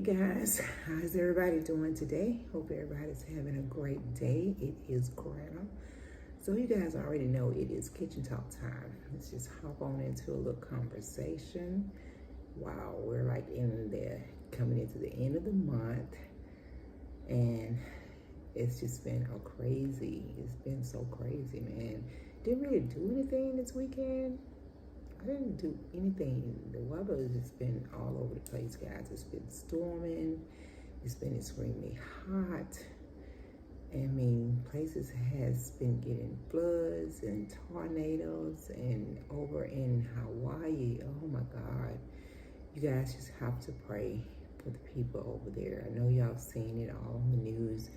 Guys, how's everybody doing today? Hope everybody's having a great day. It is Granna. So you guys already know it is kitchen talk time. Let's just hop on into a little conversation. Wow, we're like coming into the end of the month, and it's just been it's been so crazy, man. Didn't really do anything this weekend. I didn't do anything. The weather has just been all over the place, guys. It's been storming. It's been extremely hot. I mean, places has been getting floods and tornadoes, and over in Hawaii, oh my God. You guys just have to pray for the people over there. I know y'all seen it all on the news.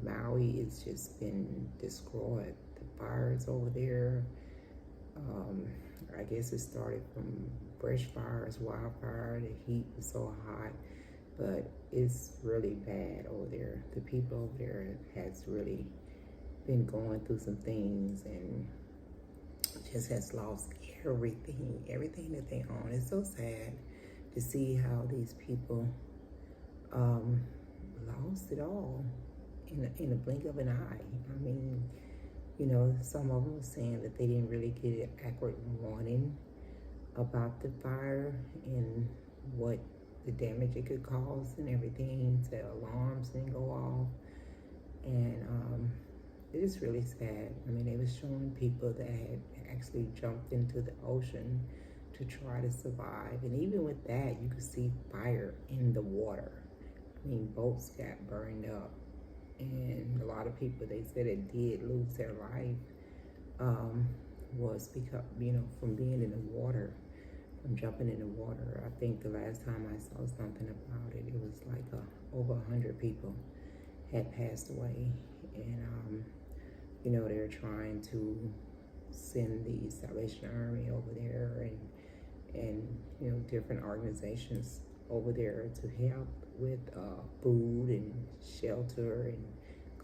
Maui has just been destroyed. The fires over there, I guess it started from brush fires, wildfire. The heat was so hot, but it's really bad over there. The people over there has really been going through some things and just has lost everything that they own. It's so sad to see how these people lost it all in a blink of an eye. I mean, you know, some of them were saying that they didn't really get an accurate warning about the fire and what the damage it could cause and everything. The alarms didn't go off. And it is really sad. I mean, they were showing people that had actually jumped into the ocean to try to survive. And even with that, you could see fire in the water. I mean, boats got burned up. And a lot of people, they said it did lose their life, was because, you know, from being in the water, from jumping in the water. I think the last time I saw something about it, it was like over 100 people had passed away. And, you know, they're trying to send the Salvation Army over there and you know, different organizations over there to help with food and shelter and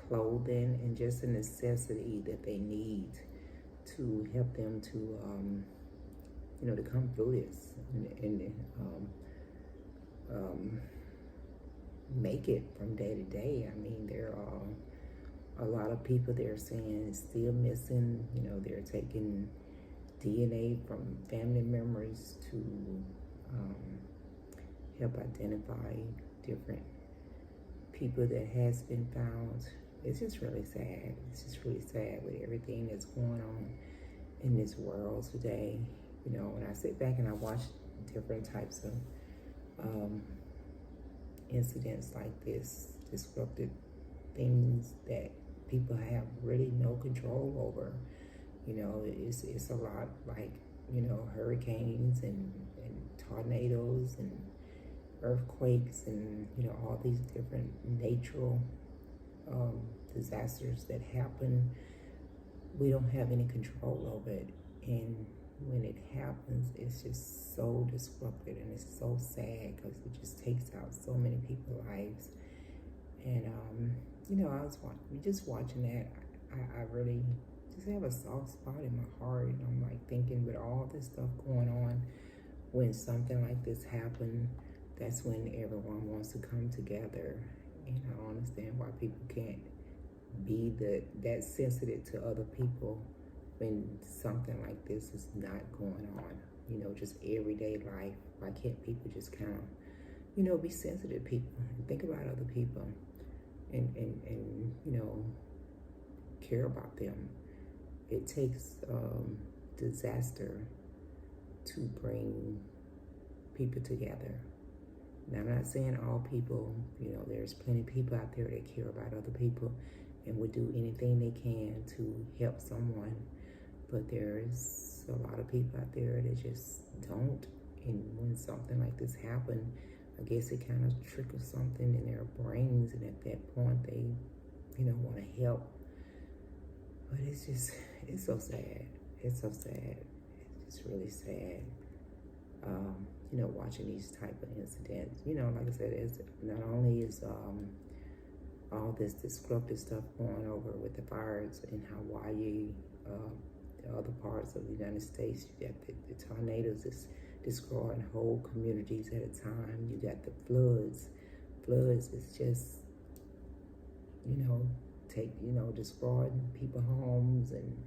clothing and just a necessity that they need to help them to you know, to come through this and make it from day to day. I mean, there are a lot of people they're saying is still missing. You know, they're taking DNA from family members to help identify different people that has been found. It's just really sad. It's just really sad with everything that's going on in this world today. You know, when I sit back and I watch different types of incidents like this, disrupted things that people have really no control over. You know, it's a lot like, you know, hurricanes and tornadoes and earthquakes and, you know, all these different natural disasters that happen. We don't have any control over it. And when it happens, it's just so disrupted and it's so sad because it just takes out so many people's lives. And, you know, I was watching that. I really just have a soft spot in my heart. And I'm like thinking with all this stuff going on, when something like this happens, that's when everyone wants to come together. And I don't understand why people can't be that sensitive to other people when something like this is not going on. You know, just everyday life. Why can't people just kind of, you know, be sensitive people and think about other people and you know, care about them? It takes disaster to bring people together. Now, I'm not saying all people, you know, there's plenty of people out there that care about other people and would do anything they can to help someone. But there's a lot of people out there that just don't. And when something like this happens, I guess it kind of triggers something in their brains. And at that point, they, you know, want to help. But it's so sad. It's so sad. It's just really sad. You know, watching these type of incidents. You know, like I said, it's not only is all this disruptive stuff going over with the fires in Hawaii, the other parts of the United States. You got the tornadoes that's destroying whole communities at a time. You got the floods floods is just, you know, destroying people's homes. And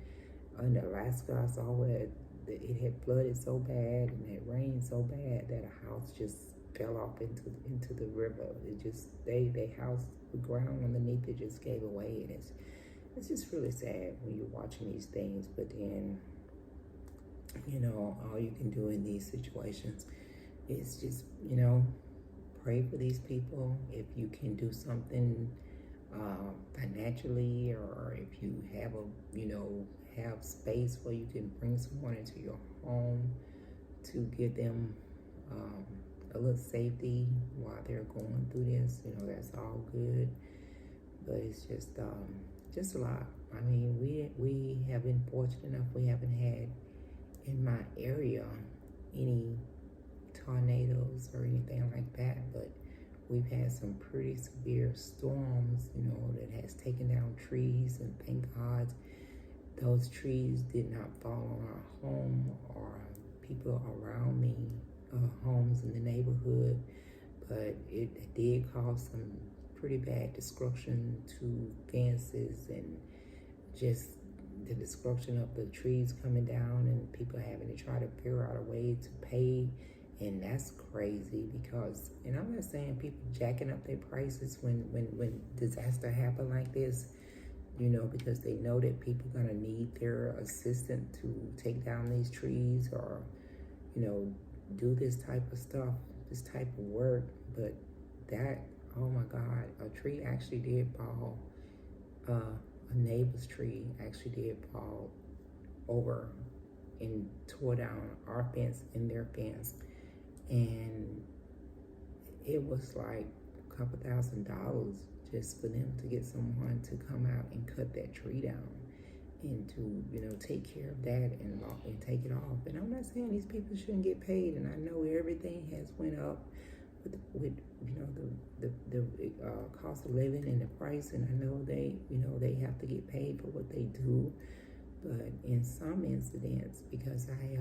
in Alaska, I saw where it had flooded so bad and it rained so bad that a house just fell off into the river. It just they house, the ground underneath it just gave away, and it's just really sad when you're watching these things. But then, all you can do in these situations is just, pray for these people. If you can do something financially, or if you have have space where you can bring someone into your home to give them a little safety while they're going through this, that's all good. But it's just a lot. I mean, we have been fortunate enough, we haven't had in my area any tornadoes or anything like that, but we've had some pretty severe storms, that has taken down trees, and thank God those trees did not fall on our home or people around me, homes in the neighborhood, but it did cause some pretty bad destruction to fences, and just the destruction of the trees coming down, and people having to try to figure out a way to pay. And that's crazy, because, and I'm not saying people jacking up their prices when disaster happen like this, because they know that people gonna need their assistance to take down these trees, or, do this type of stuff, this type of work. But that, oh my God, a tree actually did fall. A neighbor's tree actually did fall over and tore down our fence and their fence. And it was like a couple $1,000 just for them to get someone to come out and cut that tree down, and to take care of that and take it off. And I'm not saying these people shouldn't get paid, and I know everything has went up with the cost of living and the price, and I know they have to get paid for what they do. But in some incidents, because I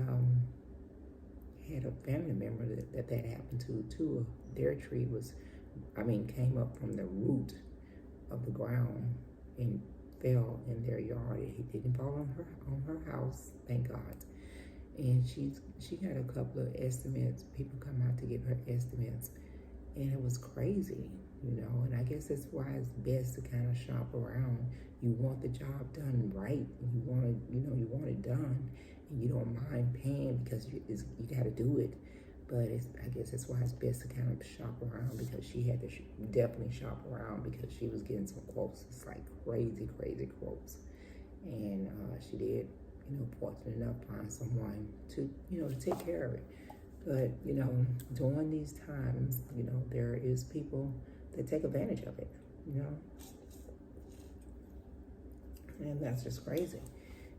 had a family member that happened to too. Their tree came up from the root of the ground and fell in their yard. It didn't fall on her house, thank God. And she got a couple of estimates. People come out to give her estimates, and it was crazy, And I guess that's why it's best to kind of shop around. You want the job done right, and you want it done, and you don't mind paying because you got to do it. But I guess that's why it's best to kind of shop around, because she had to definitely shop around, because she was getting some quotes. It's like crazy quotes. And she did, fortunate enough find someone to take care of it. But, during these times, there is people that take advantage of it, And that's just crazy.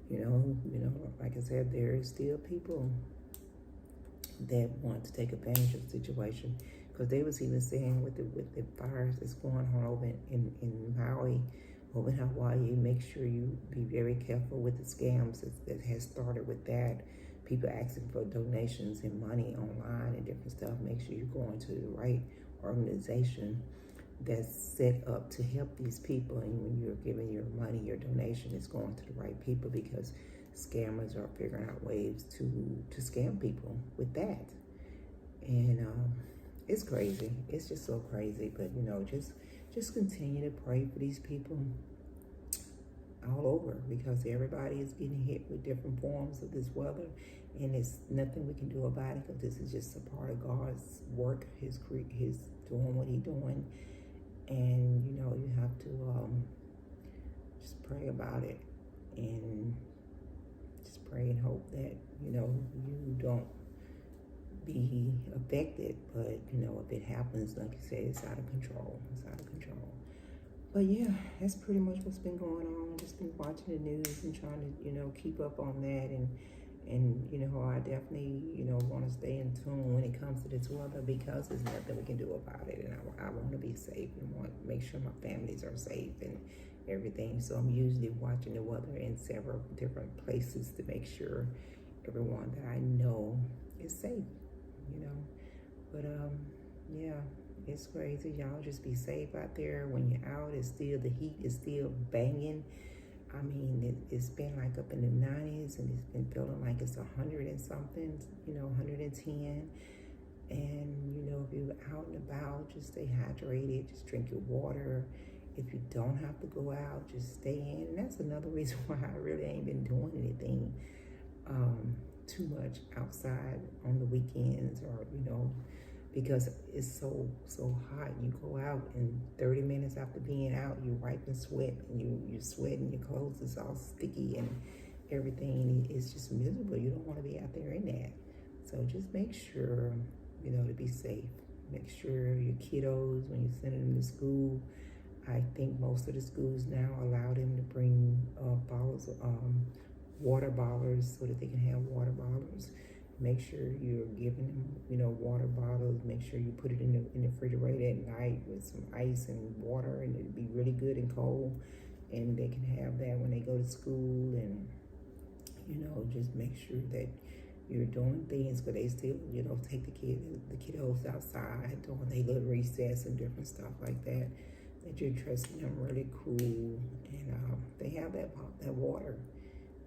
Like I said, there is still people that want to take advantage of the situation, because they was even saying with the fires that's going on over in Maui, over in Hawaii, make sure you be very careful with the scams that has started with that. People asking for donations and money online and different stuff. Make sure you're going to the right organization that's set up to help these people, and when you're giving your money, your donation is going to the right people, because scammers are figuring out ways to scam people with that. And it's crazy. It's just so crazy. But just continue to pray for these people all over, because everybody is getting hit with different forms of this weather, and it's nothing we can do about it, because this is just a part of God's work, his doing what he's doing. And you have to just pray about it, and just pray and hope that you don't be affected. But if it happens, like you said, it's out of control. But yeah, that's pretty much what's been going on. Just been watching the news and trying to keep up on that, and I definitely want to stay in tune when it comes to this weather, because there's nothing we can do about it. And I want to be safe, and want to make sure my families are safe and everything. So I'm usually watching the weather in several different places to make sure everyone that I know is safe. But yeah, It's crazy. Y'all just be safe out there. When you're out, the heat is still banging. I mean, it's been like up in the 90s, and it's been feeling like it's 100 and something, 110. And, if you're out and about, just stay hydrated, just drink your water. If you don't have to go out, just stay in. And that's another reason why I really ain't been doing anything too much outside on the weekends, or, because it's so hot. You go out, and 30 minutes after being out, you're wiping sweat, and you're sweating, your clothes is all sticky and everything. It's just miserable. You don't want to be out there in that. So just make sure, to be safe. Make sure your kiddos, when you send them to school, I think most of the schools now allow them to bring bottles, water bottlers, so that they can have water bottlers. Make sure you're giving them, water bottles. Make sure you put it in the refrigerator at night with some ice and water, and it'll be really good and cold. And they can have that when they go to school. And, just make sure that you're doing things, but they still, take the kiddos outside during their little recess and different stuff like that. That you're dressing them really cool, and they have that water,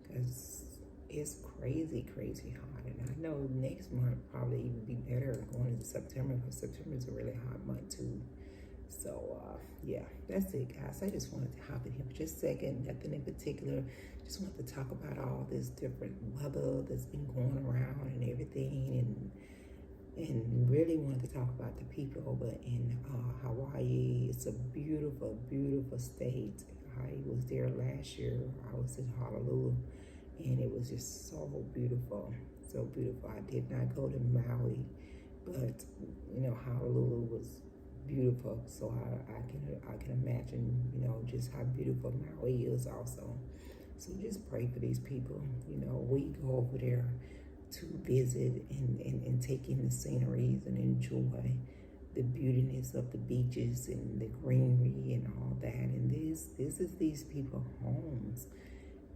because it's crazy hot. And I know next month probably even be better going into September, because September is a really hot month too. So yeah, that's it, guys. I just wanted to hop in here for just a second. Nothing in particular. Just wanted to talk about all this different weather that's been going around and everything, and really wanted to talk about the people over in Hawaii. It's a beautiful, beautiful state. I was there last year. I was in Honolulu, and it was just so beautiful, so beautiful. I did not go to Maui, but Honolulu was beautiful. So I can imagine, just how beautiful Maui is also. So just pray for these people. We go over there to visit and take in the sceneries and enjoy the beautiness of the beaches and the greenery and all that. And this is these people's homes.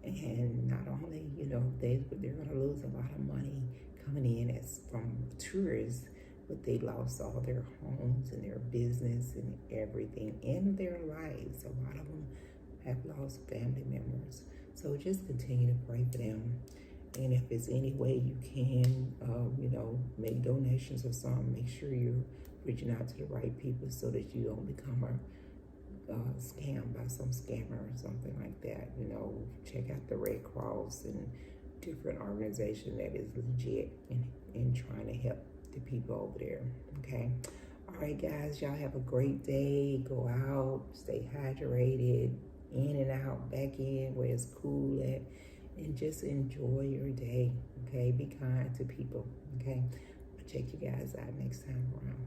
And not only, they're going to lose a lot of money coming in as from tourists, but they lost all their homes and their business and everything in their lives. A lot of them have lost family members. So just continue to pray for them. And if it's any way you can, make donations or something, make sure you're reaching out to the right people, so that you don't become scammed by some scammer or something like that. Check out the Red Cross and different organization that is legit in trying to help the people over there. Okay. All right, guys, y'all have a great day. Go out, stay hydrated, in and out, back in where it's cool at, and just enjoy your day. Okay. Be kind to people. Okay. I'll check you guys out next time around.